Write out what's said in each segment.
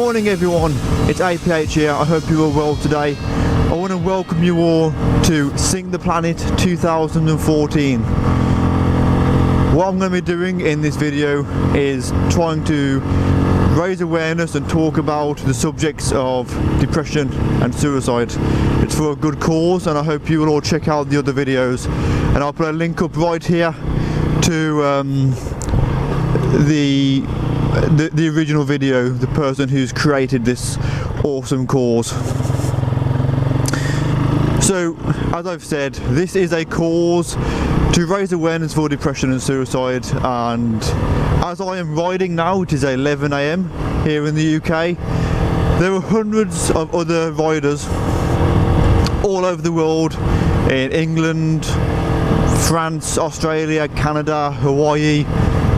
morning everyone, it's APH here. I hope you are well today. I want to welcome you all to Sing the Planet 2014. What I'm going to be doing in this video is trying to raise awareness and talk about the subjects of depression and suicide. It's for a good cause, and I hope you will all check out the other videos, and I'll put a link up right here to the original video, the person who's created this awesome cause. So, as I've said, this is a cause to raise awareness for depression and suicide, and as I am riding now, which is 11 AM here in the UK, there are hundreds of other riders all over the world, in England, France, Australia, Canada, Hawaii,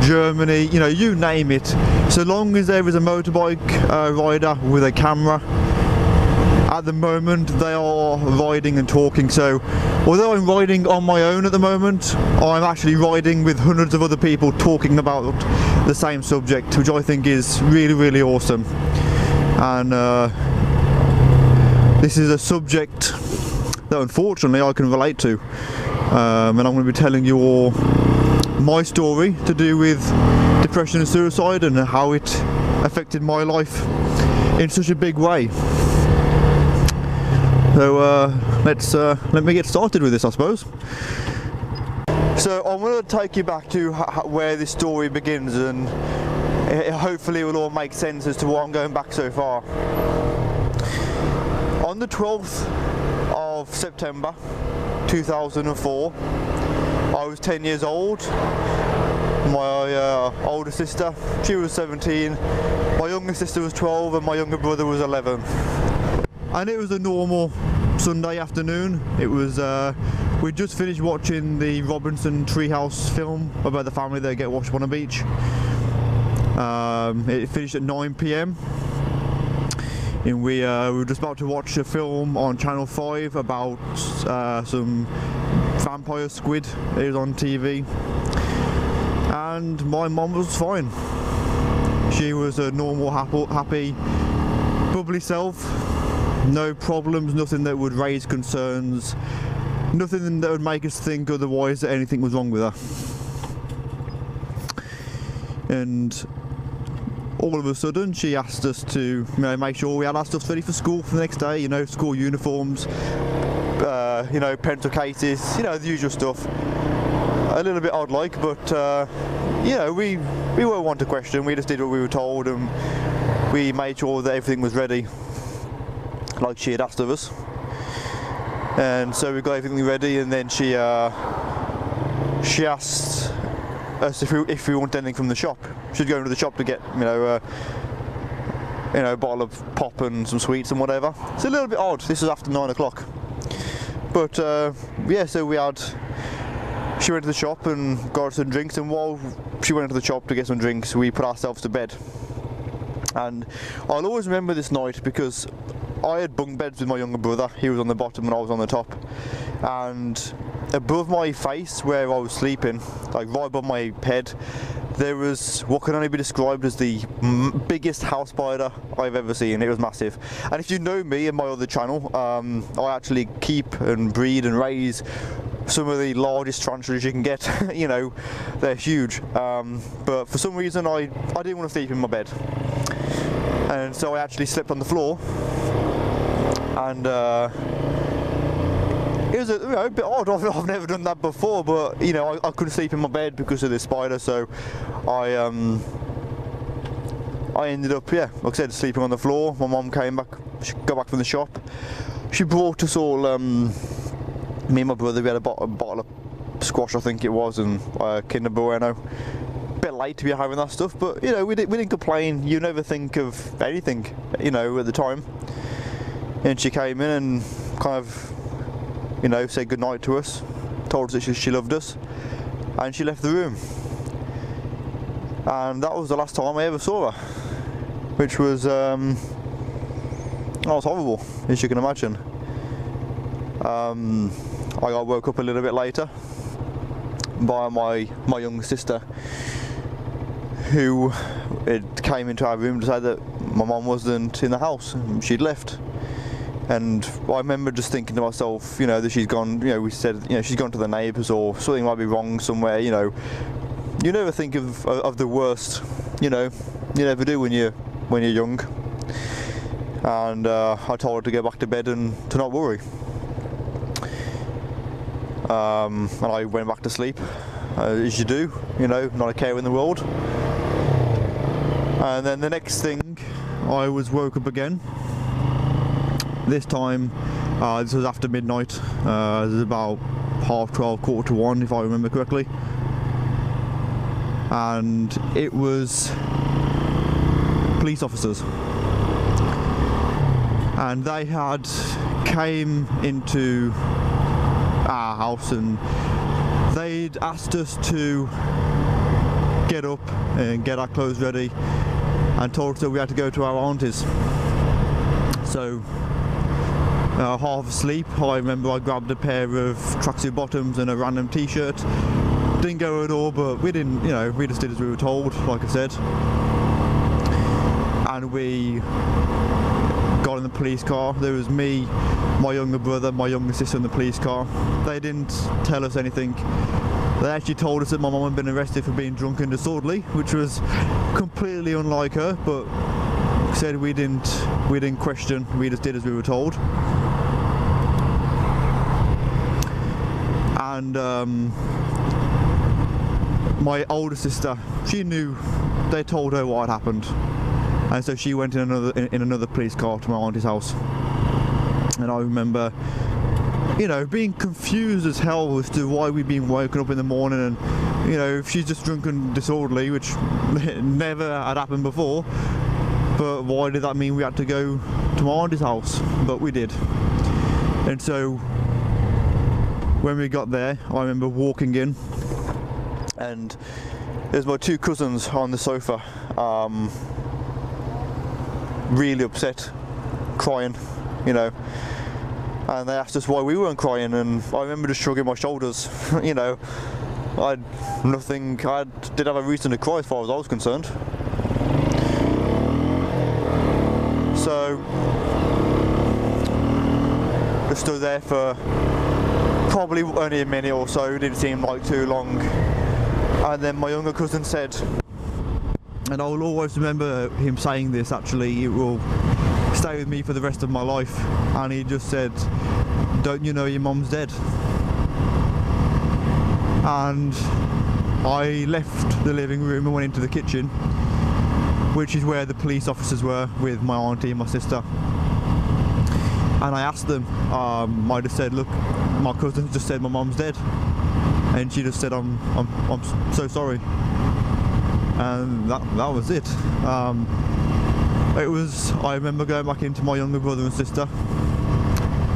Germany, you know, you name it. So long as there is a motorbike rider with a camera, at the moment they are riding and talking. So although I'm riding on my own at the moment, I'm actually riding with hundreds of other people talking about the same subject, which I think is really, really awesome. And this is a subject that unfortunately I can relate to, and I'm going to be telling you all my story to do with depression and suicide and how it affected my life in such a big way. So let me get started with this, I suppose. So I'm going to take you back to where this story begins, and hopefully it will all make sense as to why I'm going back so far. On the 12th of September 2004, I was 10 years old. My older sister, she was 17, my younger sister was 12, and my younger brother was 11. And it was a normal Sunday afternoon. It was, we'd just finished watching the Robinson Treehouse film about the family that get washed on a beach. It finished at 9 PM. And we were just about to watch a film on Channel 5 about some vampire squid. It was on TV. And my mum was fine. She was a normal, happy, bubbly self. No problems, nothing that would raise concerns, nothing that would make us think otherwise that anything was wrong with her. And all of a sudden she asked us to, you know, make sure we had our stuff ready for school for the next day, you know, school uniforms, you know, pencil cases, you know, the usual stuff. A little bit odd like, but you know, we weren't one to question. We just did what we were told, and we made sure that everything was ready like she had asked of us. And so we got everything ready, and then she asked us if we wanted anything from the shop. She'd go into the shop to get, you know, a bottle of pop and some sweets and whatever. It's a little bit odd. This was after 9 o'clock. But yeah, so she went to the shop and got some drinks, and while she went into the shop to get some drinks, we put ourselves to bed. And I'll always remember this night because I had bunk beds with my younger brother. He was on the bottom and I was on the top. And above my face where I was sleeping, like right above my head, there was what can only be described as the biggest house spider I've ever seen. It was massive. And if you know me and my other channel, I actually keep and breed and raise some of the largest tarantulas you can get. You know, they're huge. But for some reason I didn't want to sleep in my bed. And so I actually slept on the floor. And it was a bit odd. I've never done that before, but you know, I couldn't sleep in my bed because of this spider, so I ended up, yeah, like I said, sleeping on the floor. My mum came back, she got back from the shop. She brought us all, me and my brother, we had a bottle of squash, I think it was, and Kinder Bueno. Bit late to be having that stuff, but you know, we didn't complain. You never think of anything, you know, at the time. And she came in and kind of, you know, said goodnight to us, told us that she loved us, and she left the room. And that was the last time I ever saw her, which was, it was horrible, as you can imagine. I got woke up a little bit later by my younger sister, who came into our room to say that my mum wasn't in the house, she'd left. And I remember just thinking to myself, you know, that she's gone, you know, we said, you know, she's gone to the neighbours or something might be wrong somewhere, you know. You never think of the worst, you know, you never do when you're young. And I told her to go back to bed and to not worry. And I went back to sleep, as you do, you know, not a care in the world. And then the next thing, I was woke up again. This time, this was after midnight. It was about 12:30, 1:45, if I remember correctly. And it was police officers. And they had came into our house and they'd asked us to get up and get our clothes ready and told us that we had to go to our auntie's. So half asleep, I remember I grabbed a pair of tracksuit bottoms and a random t-shirt. Didn't go at all, but we didn't, you know, we just did as we were told, like I said. And we got in the police car. There was me, my younger brother, my younger sister in the police car. They didn't tell us anything. They actually told us that my mum had been arrested for being drunk and disorderly, which was completely unlike her, but said we didn't question, we just did as we were told. And my older sister, she knew, they told her what had happened, and so she went in another police car to my auntie's house. And I remember, you know, being confused as hell as to why we'd been woken up in the morning, and you know, if she's just drunk and disorderly, which never had happened before, but why did that mean we had to go to my auntie's house? But we did. And so when we got there, I remember walking in and there's my two cousins on the sofa, really upset, crying, you know, and they asked us why we weren't crying, and I remember just shrugging my shoulders. You know, I did have a reason to cry as far as I was concerned. So just stood there for probably only a minute or so, it didn't seem like too long. And then my younger cousin said, and I will always remember him saying this, actually, it will stay with me for the rest of my life, and he just said, "Don't you know your mum's dead?" And I left the living room and went into the kitchen, which is where the police officers were with my auntie and my sister. And I asked them, I just said, "Look, my cousin just said my mum's dead," and she just said, I'm so sorry." And that was it. I remember going back into my younger brother and sister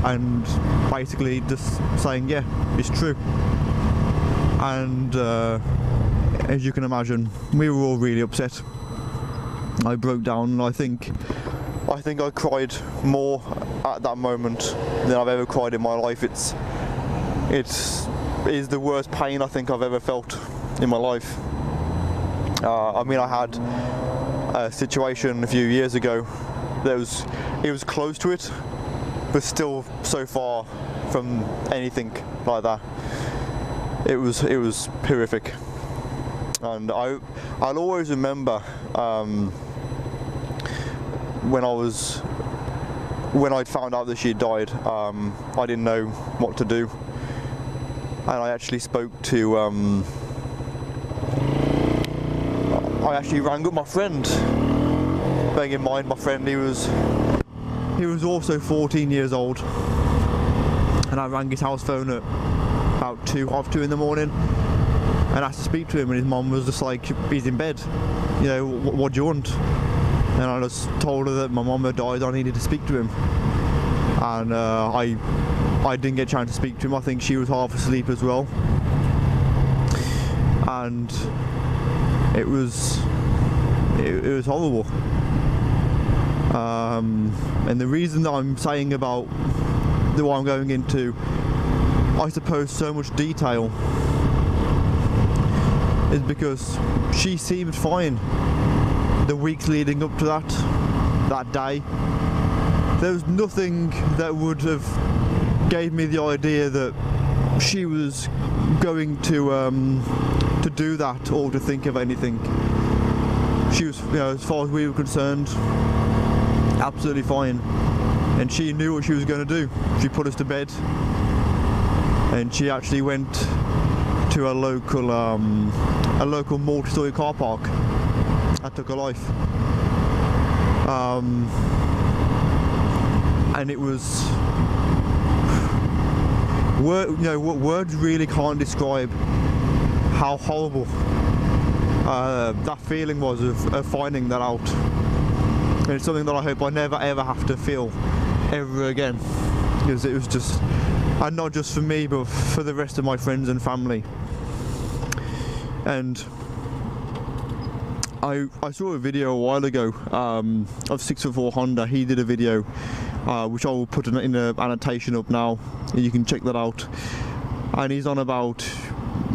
and basically just saying, yeah, it's true. And as you can imagine, we were all really upset. I broke down, and I think I cried more at that moment than I've ever cried in my life. It is the worst pain I think I've ever felt in my life. I mean, I had a situation a few years ago that it was close to it, but still so far from anything like that. It was horrific, and I'll always remember when I'd found out that she'd died. I didn't know what to do, and I actually spoke to. I actually rang up my friend. Bearing in mind, my friend, he was also 14 years old, and I rang his house phone at about 2:30 in the morning and asked to speak to him, and his mum was just like, "He's in bed, you know, what do you want?" And I just told her that my mum had died, I needed to speak to him. And I didn't get a chance to speak to him. I think she was half asleep as well. And it was horrible. And the reason that I'm saying about what I'm going into, I suppose, so much detail, is because she seemed fine the weeks leading up to that day. There was nothing that would have gave me the idea that she was going to do that or to think of anything. She was, you know, as far as we were concerned, absolutely fine, and she knew what she was going to do. She put us to bed, and she actually went to a local multi-story car park. That took her life, and it was words really can't describe how horrible that feeling was of finding that out. And it's something that I hope I never ever have to feel ever again, because it was just, and not just for me but for the rest of my friends and family. And I saw a video a while ago of 6'4" Honda. He did a video which I will put in an annotation up now, and you can check that out. And he's on about,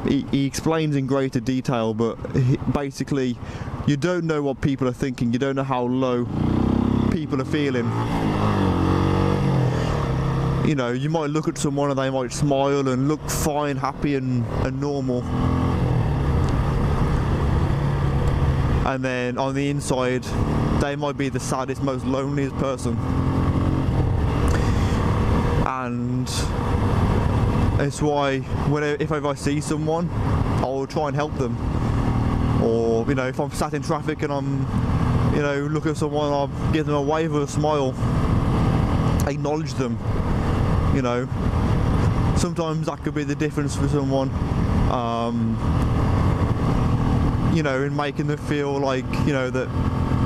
he explains in greater detail, but basically you don't know what people are thinking, you don't know how low people are feeling. You know, you might look at someone and they might smile and look fine, happy and normal, and then on the inside they might be the saddest, most loneliest person. And it's why if I see someone, I'll try and help them. Or, you know, if I'm sat in traffic and I'm, you know, look at someone, I'll give them a wave or a smile, acknowledge them. You know, sometimes that could be the difference for someone, you know, in making them feel like, you know, that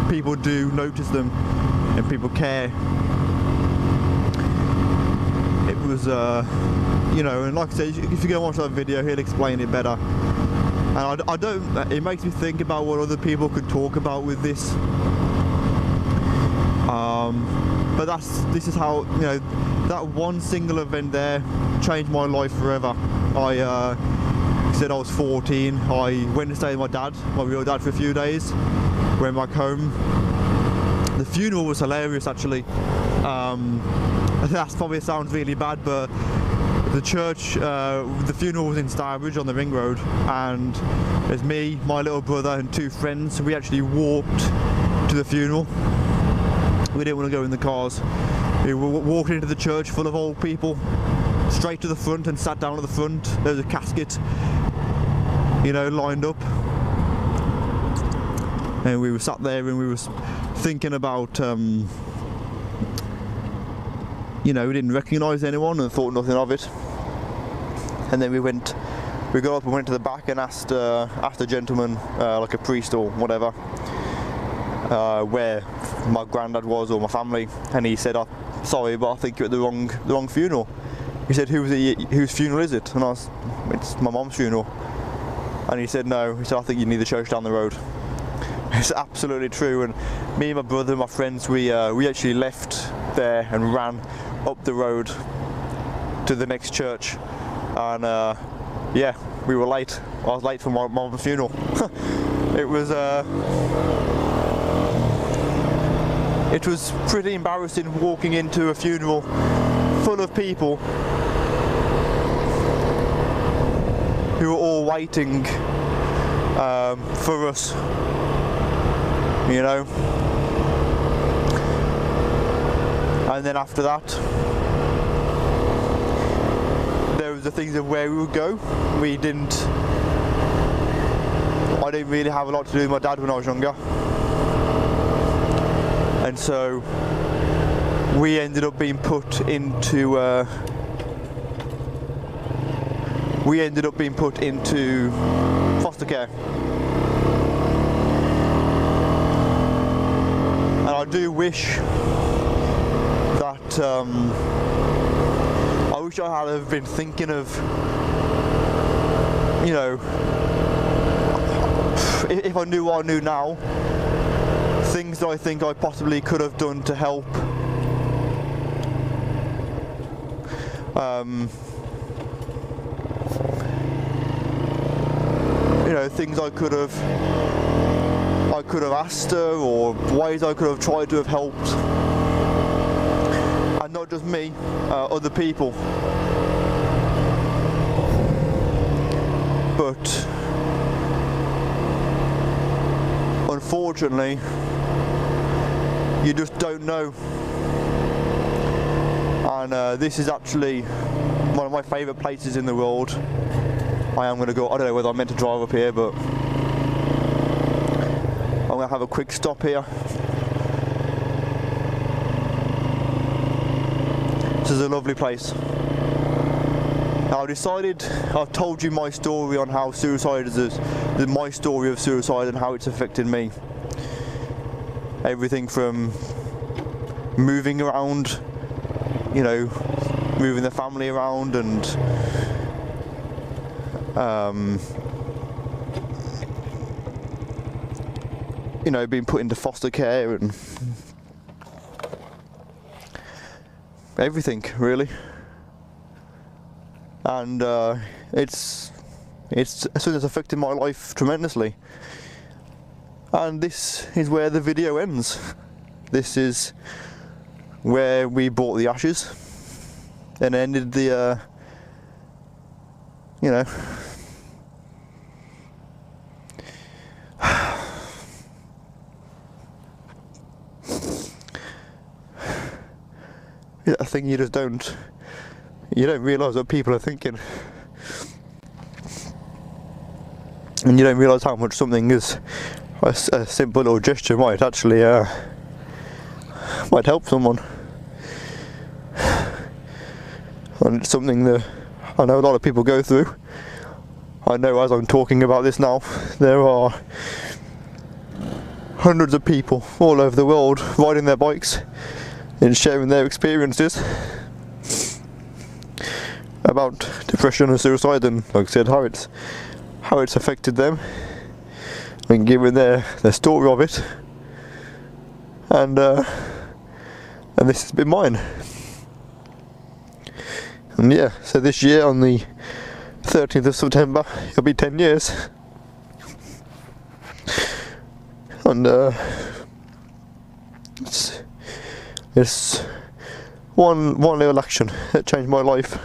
people do notice them and people care. It was, you know, and like I said, if you go and watch that video, he'll explain it better. And I don't, it makes me think about what other people could talk about with this. But this is how, you know, that one single event there changed my life forever. I said I was 14, I went to stay with my dad, my real dad, for a few days. Went back home. The funeral was hilarious, actually. That probably sounds really bad, but the church, the funeral was in Starbridge on the ring road, and there's me, my little brother and two friends. We actually walked to the funeral. We didn't want to go in the cars. We walked into the church full of old people, straight to the front, and sat down at the front. There's a casket, you know, lined up, and we were sat there and we were thinking about, you know, we didn't recognise anyone and thought nothing of it. And then we got up and went to the back and asked a gentleman, like a priest or whatever, where my granddad was or my family, and he said, "Oh, sorry, but I think you're at the wrong funeral." He said, "Whose funeral is it?" And I was, "It's my mom's funeral." And he said, "No." He said, "I think you need the church down the road." It's absolutely true. And me and my brother and my friends, we actually left there and ran up the road to the next church, and yeah, we were late. I was late for my mom's funeral. It was pretty embarrassing walking into a funeral full of people who were all waiting for us, you know. And then after that, there was the things of where we would go. I didn't really have a lot to do with my dad when I was younger, and so we ended up being put into foster care. And I do wish that I wish I had have been thinking of, you know, if I knew what I knew now, things that I think I possibly could have done to help. you know, things I could have asked her, or ways I could have tried to have helped, and not just me, other people. But unfortunately, you just don't know. And this is actually one of my favourite places in the world. I am going to go, I don't know whether I'm meant to drive up here, but I'm going to have a quick stop here. This is a lovely place. Now I've told you my story on how suicide is, my story of suicide and how it's affected me. Everything from moving around, you know, moving the family around, and you know, being put into foster care and everything really. And it's something that's affected my life tremendously. And this is where the video ends. This is where we bought the ashes and ended the you know, I think you just don't realise what people are thinking, and you don't realise how much something is a simple little gesture might actually might help someone. And it's something that I know a lot of people go through. I know as I'm talking about this now, there are hundreds of people all over the world riding their bikes and sharing their experiences about depression and suicide, and like I said, how it's affected them, and giving their story of it. And this has been mine. And yeah, so this year on the 13th of September, it'll be 10 years. And it's one little action that changed my life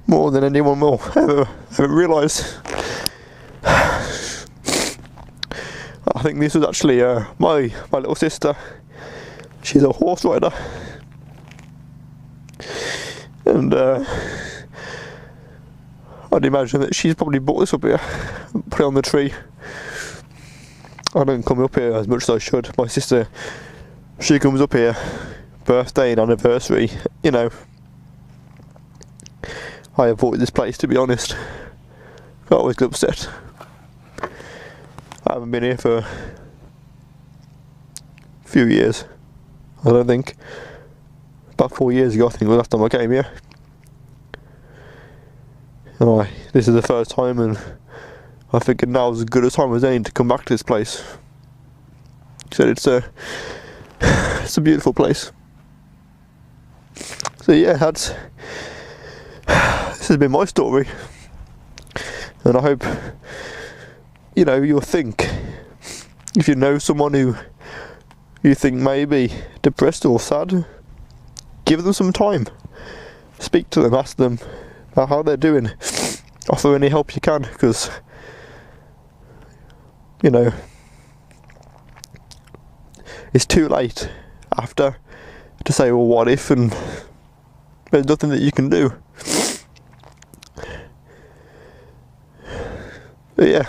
more than anyone will ever realise. I think this was actually my little sister. She's a horse rider, and I'd imagine that she's probably brought this up here, put it on the tree. I don't come up here as much as I should. My sister, she comes up here, birthday and anniversary, you know. I avoid this place, to be honest. I always get upset. I haven't been here for a few years, I don't think. About 4 years ago, I think, was the last time I came here. And this is the first time, and I think now's as good a time as any to come back to this place. So it's a beautiful place. So yeah, this has been my story, and I hope, you know, you'll think, if you know someone who you think may be depressed or sad, give them some time, speak to them, ask them how they're doing, offer any help you can, because, you know, it's too late after to say, well, what if, and there's nothing that you can do. But yeah,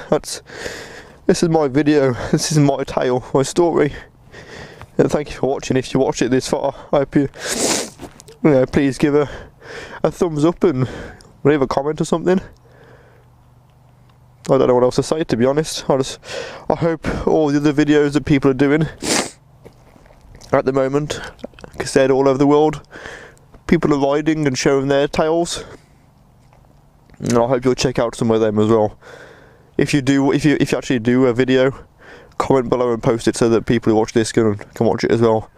this is my video, this is my tale, my story, and thank you for watching. If you watched it this far, I hope you know, please give a thumbs up and leave a comment or something. I don't know what else to say, to be honest. I hope all the other videos that people are doing at the moment, like I said, all over the world, people are riding and showing their tales, and I hope you'll check out some of them as well. If you actually do a video, comment below and post it so that people who watch this can watch it as well.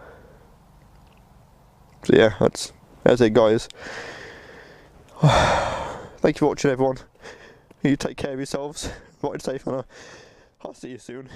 So yeah, that's it, guys. Thank you for watching, everyone. You take care of yourselves. Right safe, and I'll see you soon.